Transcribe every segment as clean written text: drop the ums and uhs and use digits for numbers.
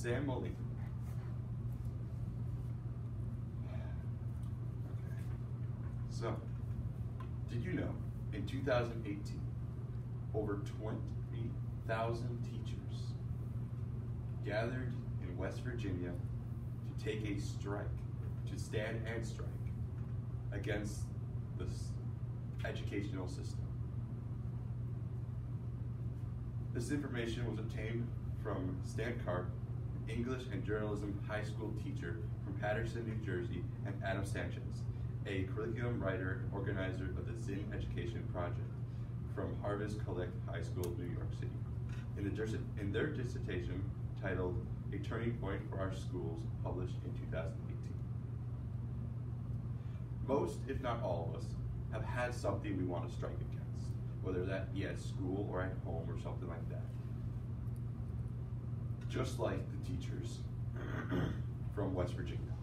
Sam Mully. So, did you know in 2018, over 20,000 teachers gathered in West Virginia to take a strike, to stand and strike against the educational system? This information was obtained from Stan Karp, an English and journalism high school teacher from Paterson, New Jersey, and Adam Sanchez, a curriculum writer and organizer of the Zinn Education Project from Harvest Collect High School, New York City. In their dissertation titled A Turning Point for Our Schools, published in 2018. Most, if not all of us, have had something we want to strike against, whether that be at school or at home or something like that. Just like the teachers from West Virginia.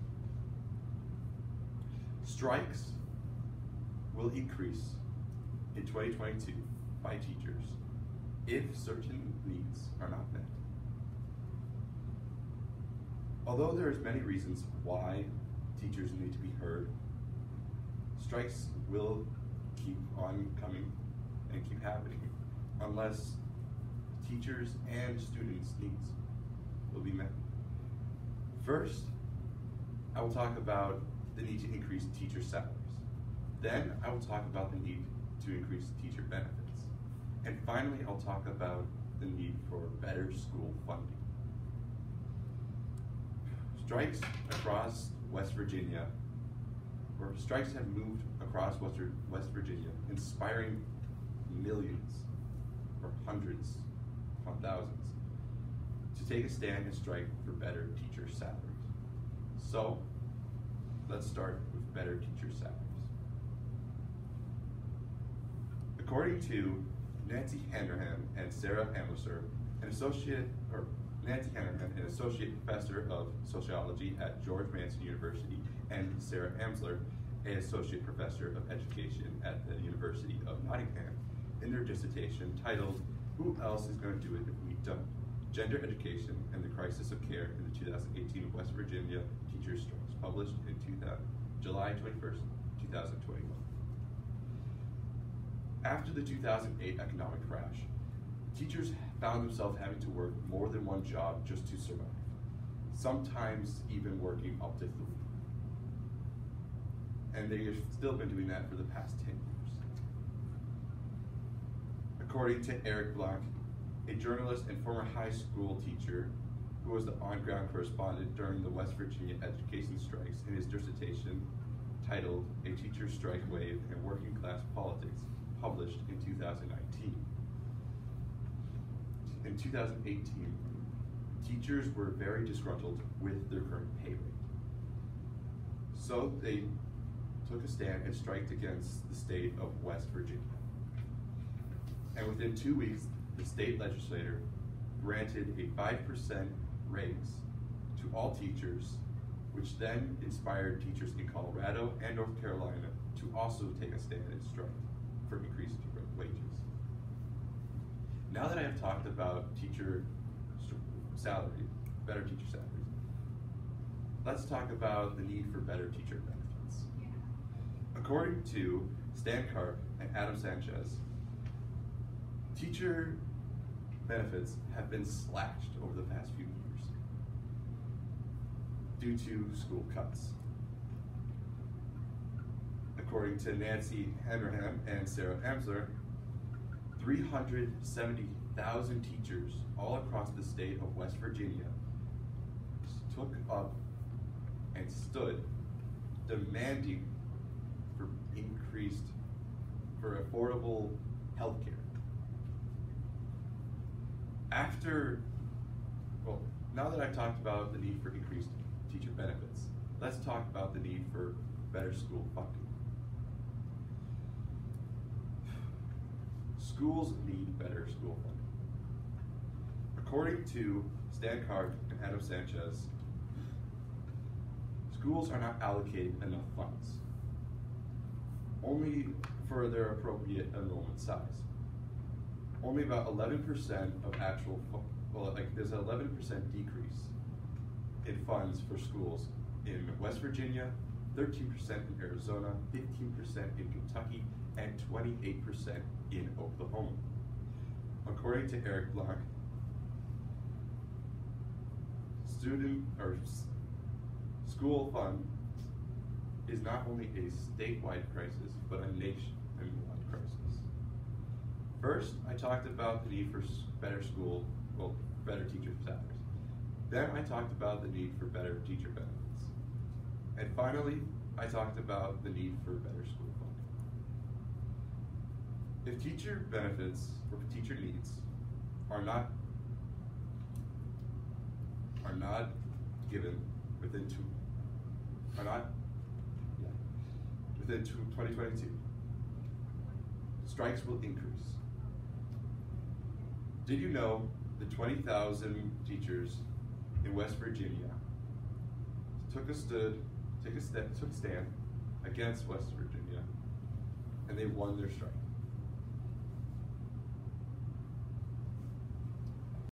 Strikes will increase in 2022 by teachers if certain needs are not met. Although there is many reasons why teachers need to be heard, strikes will keep on coming and keep happening unless teachers and students' needs will be met. First, I will talk about the need to increase teacher salaries. Then I will talk about the need to increase teacher benefits. And finally, I'll talk about the need for better school funding. Strikes across West Virginia, or strikes have moved across West Virginia, inspiring millions or hundreds upon thousands to take a stand and strike for better teacher salaries. So, let's start with better teacher salaries. According to Nancy Hanrahan and Sarah Amsler, Nancy Hanrahan, an associate professor of sociology at George Mason University, and Sarah Amsler, an associate professor of education at the University of Nottingham, in their dissertation titled, "Who Else is Going to Do It If We Don't? Gender Education and the Crisis of Care in the 2018 West Virginia Teachers' Strikes," published in July 21st, 2021. After the 2008 economic crash, teachers found themselves having to work more than one job just to survive, sometimes even working up to 3. And they have still been doing that for the past 10 years. According to Eric Blanc, a journalist and former high school teacher who was the on-ground correspondent during the West Virginia education strikes, in his dissertation titled A Teacher's Strike Wave and Working Class Politics, published in 2019. In 2018, teachers were very disgruntled with their current pay rate. So they took a stand and striked against the state of West Virginia. And within 2 weeks, the state legislature granted a 5% raise to all teachers, which then inspired teachers in Colorado and North Carolina to also take a stand and strike for increased wages. Now that I have talked about teacher salary, better teacher salaries, let's talk about the need for better teacher benefits. According to Stan Karp and Adam Sanchez, teacher benefits have been slashed over the past few years due to school cuts. According to Nancy Hanrahan and Sarah Amsler, 370,000 teachers all across the state of West Virginia took up and stood demanding for affordable health care. Now that I've talked about the need for increased teacher benefits, let's talk about the need for better school funding. Schools need better school funding. According to Stan Karp and Adam Sanchez, schools are not allocated enough funds, only for their appropriate enrollment size. Only about 11% of there's an 11% decrease in funds for schools in West Virginia, 13% in Arizona, 15% in Kentucky, and 28% in Oklahoma. According to Eric Block, school fund is not only a statewide crisis, but a nationwide crisis. First, I talked about the need for better teacher salaries. Then I talked about the need for better teacher benefits. And finally, I talked about the need for better school funding. If teacher benefits or teacher needs are not given within 2022, strikes will increase. Did you know the 20,000 teachers in West Virginia took a stand against West Virginia, and they won their strike?